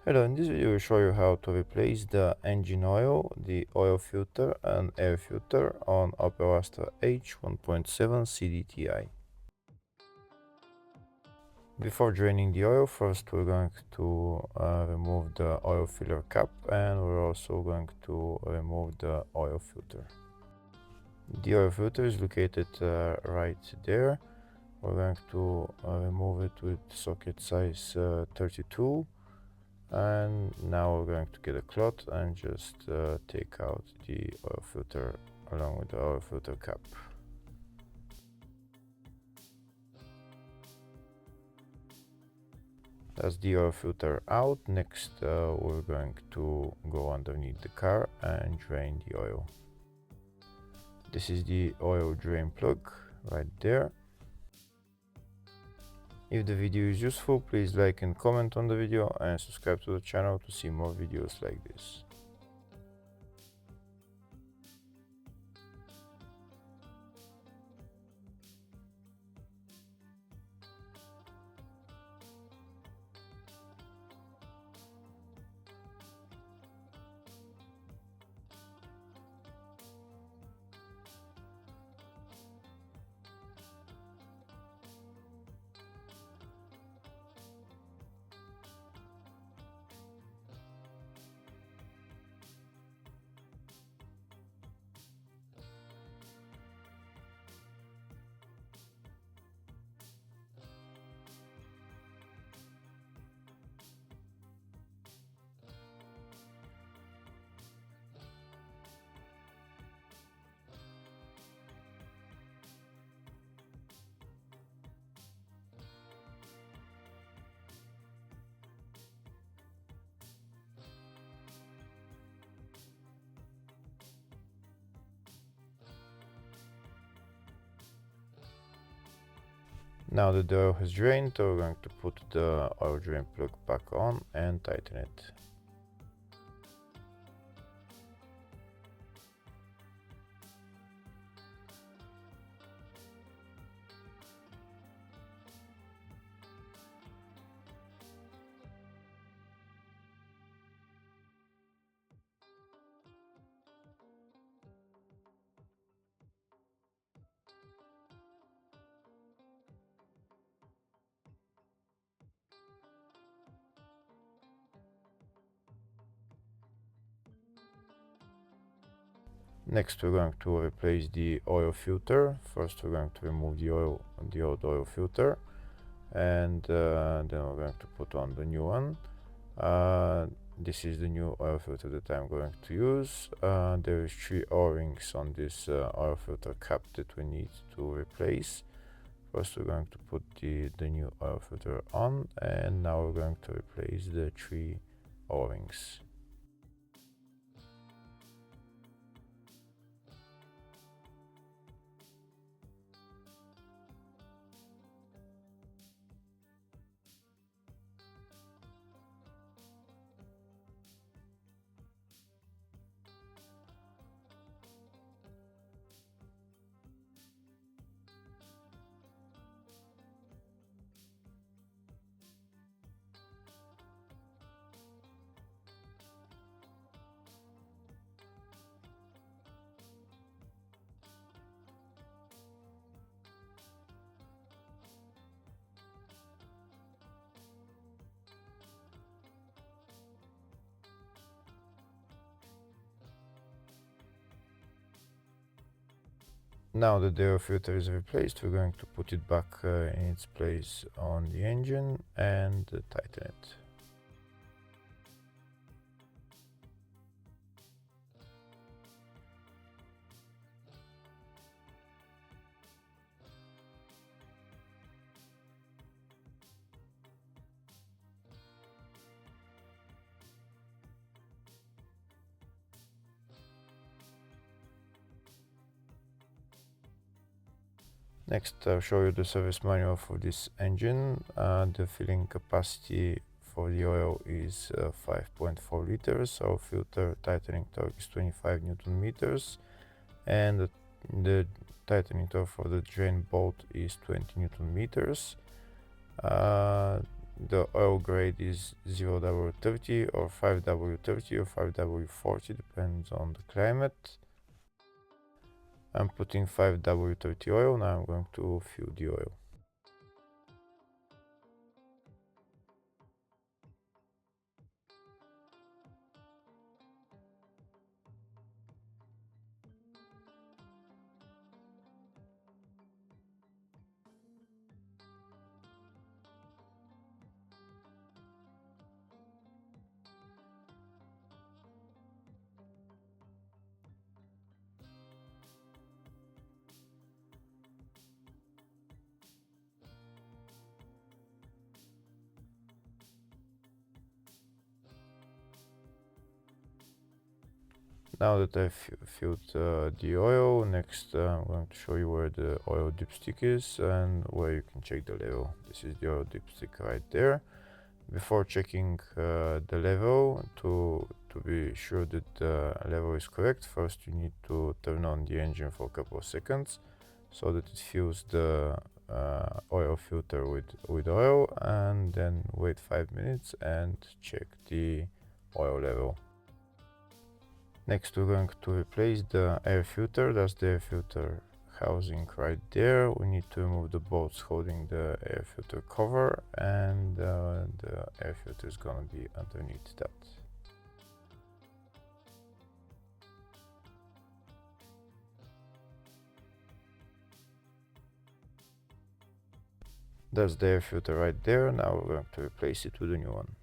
Hello, in this video I will show you how to replace the engine oil, the oil filter and air filter on Opel Astra H 1.7 CDTI. Before draining the oil, first we're going to remove the oil filler cap, and we're also going to remove the oil filter. The oil filter is located right there. We're going to remove it with socket size 32. And now we're going to get a cloth and just take out the oil filter along with the oil filter cap. That's the oil filter out. Next we're going to go underneath the car and drain the oil. This is the oil drain plug right there. If the video is useful, please like and comment on the video and subscribe to the channel to see more videos like this. Now that the oil has drained, we're going to put the oil drain plug back on and tighten it. Next we're going to replace the oil filter. First we're going to remove the old oil filter, and then we're going to put on the new one. This is the new oil filter that I'm going to use. There is 3 O-rings on this oil filter cap that we need to replace. First we're going to put the new oil filter on, and now we're going to replace the 3 O-rings. Now that the air filter is replaced, we're going to put it back in its place on the engine and tighten it. Next, I'll show you the service manual for this engine. The filling capacity for the oil is 5.4 liters. Our filter tightening torque is 25 Newton meters, and the tightening torque for the drain bolt is 20 Newton meters. the oil grade is 0W30 or 5W30 or 5W40, depends on the climate. I'm putting 5W30 oil. Now I'm going to fill the oil. Now that I've filled the oil, next I'm going to show you where the oil dipstick is and where you can check the level. This is the oil dipstick right there. Before checking the level, to be sure that the level is correct, first you need to turn on the engine for a couple of seconds so that it fills the oil filter with oil, and then wait 5 minutes and check the oil level. Next we're going to replace the air filter. That's the air filter housing right there. We need to remove the bolts holding the air filter cover, and the air filter is gonna be underneath that. That's the air filter right there. Now we're going to replace it with a new one.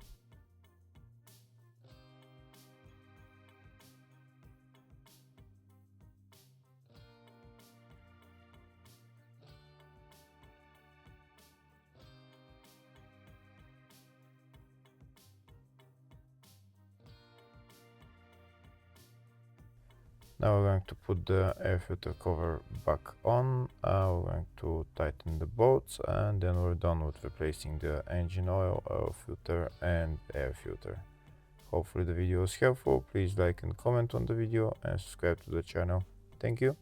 Now we're going to put the air filter cover back on. We're going to tighten the bolts, and then we're done with replacing the engine oil, oil filter and air filter. Hopefully the video was helpful. Please like and comment on the video and subscribe to the channel. Thank you.